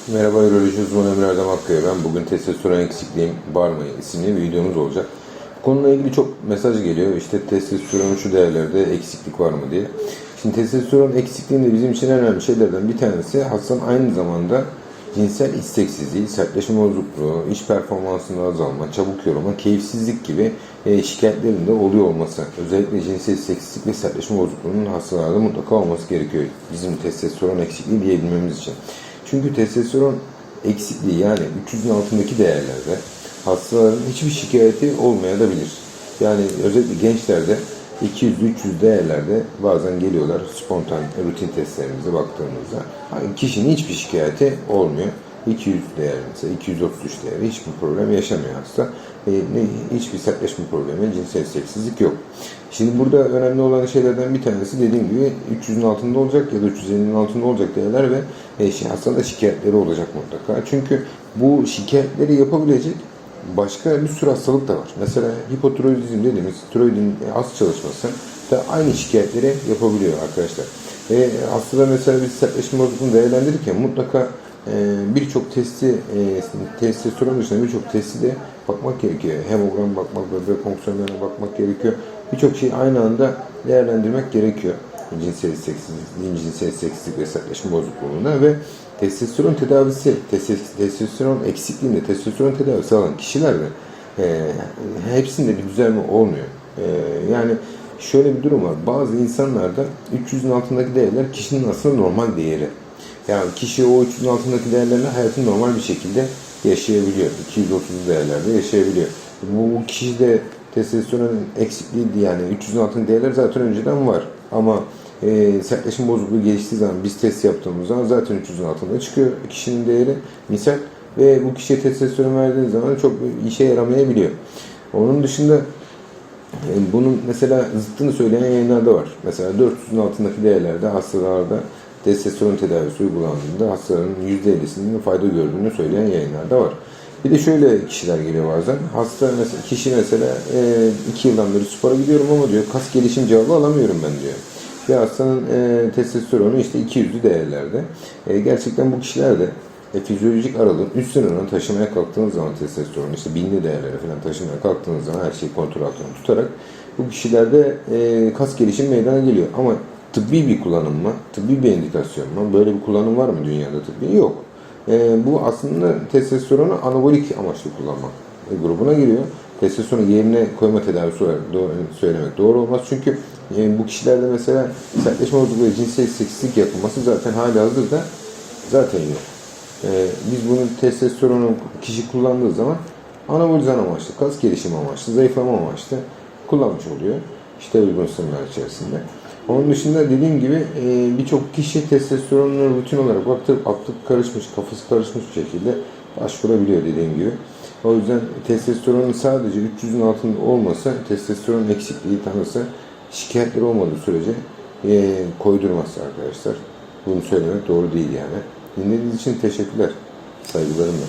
Merhaba, Üroloji uzmanı Emre Erdem Akkaya ben. Bugün testosteron eksikliğim var mı isimli bir videomuz olacak. Bu konuyla ilgili çok mesaj geliyor. İşte testosteronun şu değerlerde eksiklik var mı diye. Şimdi testosteron eksikliğinde bizim için en önemli şeylerden bir tanesi hastanın aynı zamanda cinsel isteksizliği, sertleşme bozukluğu, iş performansında azalma, çabuk yorulma, keyifsizlik gibi şikayetlerin de oluyor olması. Özellikle cinsel isteksizlik ve sertleşme bozukluğunun hastalarda mutlaka olması gerekiyor. Bizim testosteron eksikliği diyebilmemiz için. Çünkü testosteron eksikliği yani 300'ün altındaki değerlerde hastaların hiçbir şikayeti olmayabilir. Yani özellikle gençlerde 200-300 değerlerde bazen geliyorlar spontan rutin testlerimize baktığımızda kişinin hiçbir şikayeti olmuyor. 200 değer mesela 233 değeri hiçbir problem yaşamıyor hasta. Hiçbir sertleşme problemi, cinsel isteksizlik yok. Şimdi burada önemli olan şeylerden bir tanesi dediğim gibi 300'ün altında olacak ya da 350'nin altında olacak değerler ve hastada şikayetleri olacak mutlaka. Çünkü bu şikayetleri yapabilecek başka bir sürü hastalık da var. Mesela hipotiroidizm dediğimiz tiroidin az çalışması da aynı şikayetleri yapabiliyor arkadaşlar. Hastalar mesela biz sertleşme bozukluğunu değerlendirirken mutlaka birçok testi, testosteron dışında birçok testi de bakmak gerekiyor. Hemogram bakmak, böbrek fonksiyonlarına bakmak gerekiyor. Birçok şeyi aynı anda değerlendirmek gerekiyor. Cinsel isteksizlik ve sertleşme bozukluğunda ve testosteron tedavisi, testosteron eksikliğinde testosteron tedavisi alan kişilerde hepsinde bir düzelme olmuyor. Yani şöyle bir durum var. Bazı insanlarda 300'ün altındaki değerler kişinin aslında normal değeri. Yani kişi o 300'ün altındaki değerlerle hayatını normal bir şekilde yaşayabiliyor. 230 değerlerde yaşayabiliyor. Bu kişide testosteron eksikliği yani 300'ün altındaki değerler zaten önceden var. Ama sertleşme bozukluğu geliştiği zaman biz test yaptığımız zaman zaten 300'ün altında çıkıyor kişinin değeri misal ve bu kişiye testosteron verdiğiniz zaman çok işe yaramayabiliyor. Onun dışında bunun mesela zıttını söyleyen yayınlar da var. Mesela 400'ün altındaki değerlerde hastalarda testosteron tedavisi uygulandığında hastaların %50'sinin fayda gördüğünü söyleyen yayınlar da var. Bir de şöyle kişiler geliyor bazen. Kişi mesela 2 yıldan beri spora gidiyorum ama diyor kas gelişim cevabı alamıyorum ben diyor. Ve hastanın testosteronu işte 200'lü değerlerde. Gerçekten bu kişilerde fizyolojik aralığın üst sınırına taşımaya kalktığınız zaman testosteron işte 1000'li değerlere falan taşımaya kalktığınız zaman her şeyi kontrol altında tutarak bu kişilerde kas gelişim meydana geliyor. Ama tıbbi bir kullanım mı? Tıbbi bir indikasyon mu? Böyle bir kullanım var mı dünyada tıbbi? Yok. Bu aslında testosteronu anabolik amaçlı kullanmak grubuna giriyor. Testosteronu yerine koyma tedavisi olarak söylemek doğru olmaz. Çünkü bu kişilerde mesela sertleşme bozukluğu ve cinsel isteksizlik yapılması zaten halihazırda zaten yok. Biz bunun testosteronu kişi kullandığı zaman anabolizan amaçlı, kas gelişim amaçlı, zayıflama amaçlı kullanmış oluyor. İşte uygun sınırlar içerisinde. Onun dışında dediğim gibi birçok kişi testosteronunu rutin olarak baktığı aklı karışmış, kafası karışmış bir şekilde başvurabiliyor dediğim gibi. O yüzden testosteronun sadece 300'ün altında olmasa, testosteron eksikliği tanısa, şikayetleri olmadığı sürece koydurmaz arkadaşlar. Bunu söylemek doğru değil yani. Dinlediğiniz için teşekkürler. Saygılarımla.